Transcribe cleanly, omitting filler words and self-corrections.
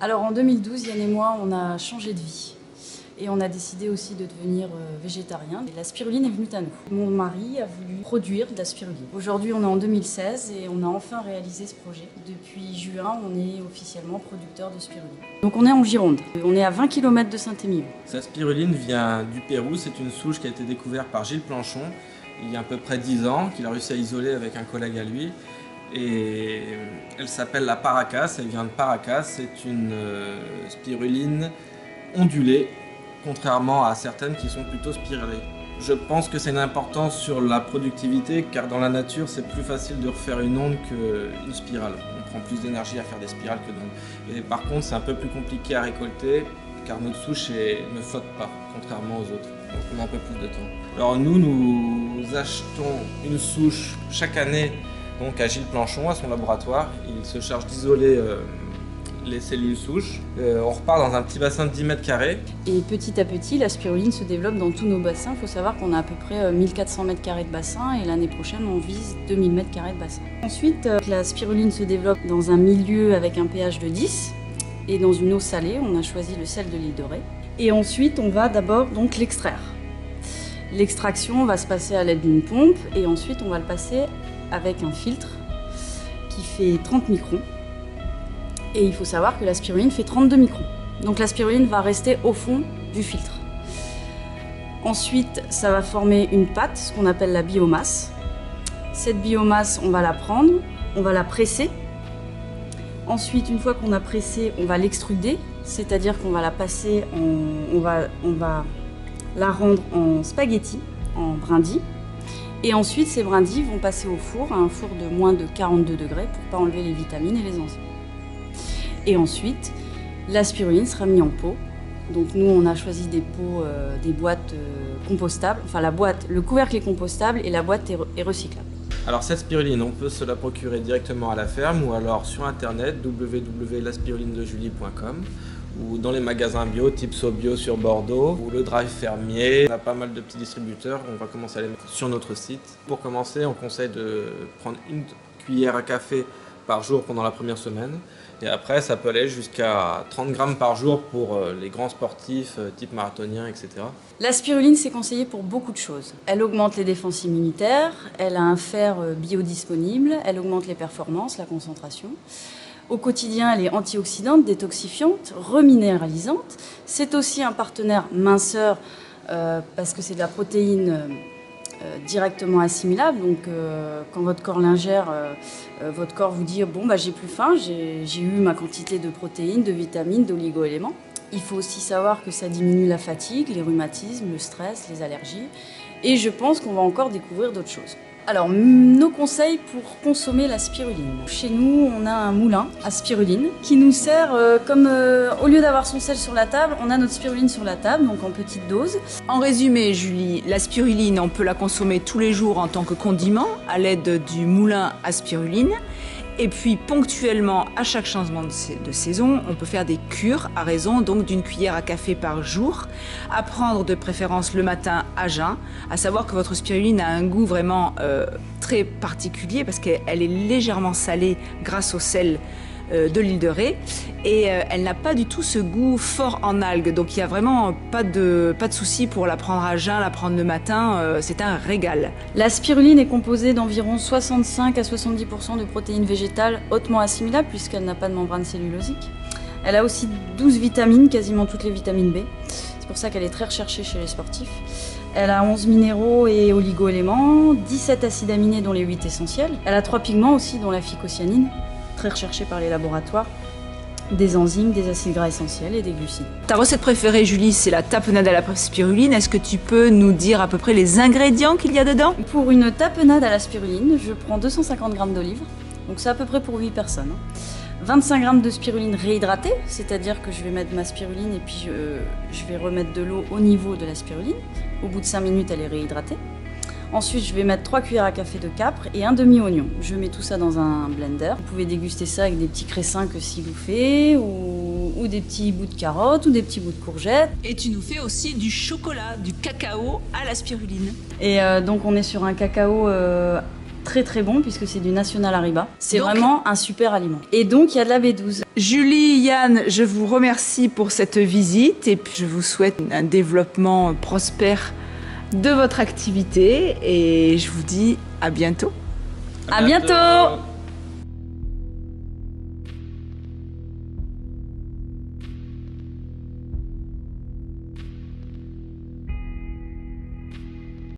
Alors en 2012, Yann et moi, on a changé de vie. Et on a décidé aussi de devenir végétarien. Et la spiruline est venue à nous. Mon mari a voulu produire de la spiruline. Aujourd'hui, on est en 2016 et on a enfin réalisé ce projet. Depuis juin, on est officiellement producteur de spiruline. Donc on est en Gironde. On est à 20 km de Saint-Émilion. Cette spiruline vient du Pérou. C'est une souche qui a été découverte par Gilles Planchon il y a à peu près 10 ans, qu'il a réussi à isoler avec un collègue à lui. Et elle s'appelle la Paracas, elle vient de Paracas. C'est une spiruline ondulée, contrairement à certaines qui sont plutôt spiralées. Je pense que c'est une importance sur la productivité, car dans la nature, c'est plus facile de refaire une onde qu'une spirale. On prend plus d'énergie à faire des spirales que d'ondes. Et par contre, c'est un peu plus compliqué à récolter, car notre souche ne flotte pas, contrairement aux autres. Donc on a un peu plus de temps. Alors nous achetons une souche chaque année donc à Gilles Planchon, à son laboratoire. Il se charge d'isoler les cellules souches. On repart dans un petit bassin de 10 mètres carrés. Et petit à petit, la spiruline se développe dans tous nos bassins. Il faut savoir qu'on a à peu près 1400 mètres carrés de bassin et l'année prochaine, on vise 2000 mètres carrés de bassin. Ensuite, la spiruline se développe dans un milieu avec un pH de 10 et dans une eau salée. On a choisi le sel de l'île de Ré. Et ensuite, on va d'abord donc l'extraire. L'extraction va se passer à l'aide d'une pompe et ensuite, on va le passer avec un filtre qui fait 30 microns. Et il faut savoir que la spiruline fait 32 microns. Donc la spiruline va rester au fond du filtre. Ensuite, ça va former une pâte, ce qu'on appelle la biomasse. Cette biomasse, on va la prendre, on va la presser. Ensuite, une fois qu'on a pressé, on va l'extruder, c'est-à-dire qu'on va la passer on va la rendre en spaghettis, en brindilles. Et ensuite, ces brindilles vont passer au four, à un four de moins de 42 degrés pour ne pas enlever les vitamines et les enzymes. Et ensuite, la spiruline sera mise en pot. Donc nous, on a choisi des pots, des boîtes compostables. Enfin, le couvercle est compostable et la boîte est recyclable. Alors cette spiruline, on peut se la procurer directement à la ferme ou alors sur internet www.laspirulinedejulie.com ou dans les magasins bio type Sobio sur Bordeaux ou le Drive Fermier. On a pas mal de petits distributeurs, on va commencer à les mettre sur notre site. Pour commencer, on conseille de prendre une cuillère à café par jour pendant la première semaine. Et après, ça peut aller jusqu'à 30 grammes par jour pour les grands sportifs, type marathoniens, etc. La spiruline, c'est conseillé pour beaucoup de choses. Elle augmente les défenses immunitaires, elle a un fer biodisponible, elle augmente les performances, la concentration. Au quotidien, elle est antioxydante, détoxifiante, reminéralisante. C'est aussi un partenaire minceur parce que c'est de la protéine directement assimilable. Donc quand votre corps l'ingère, votre corps vous dit bon, j'ai plus faim, j'ai eu ma quantité de protéines, de vitamines, d'oligo-éléments. Il faut aussi savoir que ça diminue la fatigue, les rhumatismes, le stress, les allergies. Et je pense qu'on va encore découvrir d'autres choses. Alors, nos conseils pour consommer la spiruline. Chez nous, on a un moulin à spiruline qui nous sert au lieu d'avoir son sel sur la table, on a notre spiruline sur la table, donc en petite dose. En résumé, Julie, la spiruline, on peut la consommer tous les jours en tant que condiment à l'aide du moulin à spiruline. Et puis ponctuellement, à chaque changement de saison, on peut faire des cures à raison donc d'une cuillère à café par jour, à prendre de préférence le matin à jeun, à savoir que votre spiruline a un goût vraiment très particulier parce qu'elle est légèrement salée grâce au sel de l'île de Ré et elle n'a pas du tout ce goût fort en algues, donc il n'y a vraiment pas de souci pour la prendre à jeun, la prendre le matin, c'est un régal. La spiruline est composée d'environ 65 à 70% de protéines végétales hautement assimilables puisqu'elle n'a pas de membrane cellulosique. Elle a aussi 12 vitamines, quasiment toutes les vitamines B, c'est pour ça qu'elle est très recherchée chez les sportifs. Elle a 11 minéraux et oligo-éléments, 17 acides aminés dont les 8 essentiels. Elle a 3 pigments aussi dont la phycocyanine, très recherchée par les laboratoires, des enzymes, des acides gras essentiels et des glucides. Ta recette préférée, Julie, c'est la tapenade à la spiruline. Est-ce que tu peux nous dire à peu près les ingrédients qu'il y a dedans? Pour une tapenade à la spiruline, je prends 250 g d'olive, donc c'est à peu près pour 8 personnes. 25 g de spiruline réhydratée, c'est-à-dire que je vais mettre ma spiruline et puis je vais remettre de l'eau au niveau de la spiruline. Au bout de 5 minutes, elle est réhydratée. Ensuite, je vais mettre 3 cuillères à café de capre et un demi-oignon. Je mets tout ça dans un blender. Vous pouvez déguster ça avec des petits cressins que s'il vous fait, ou des petits bouts de carottes, ou des petits bouts de courgettes. Et tu nous fais aussi du chocolat, du cacao à la spiruline. Et donc on est sur un cacao très très bon puisque c'est du National Ariba. C'est Donc- vraiment un super aliment. Et donc il y a de la B12. Julie, Yann, je vous remercie pour cette visite et puis je vous souhaite un développement prospère de votre activité et je vous dis à bientôt. À bientôt.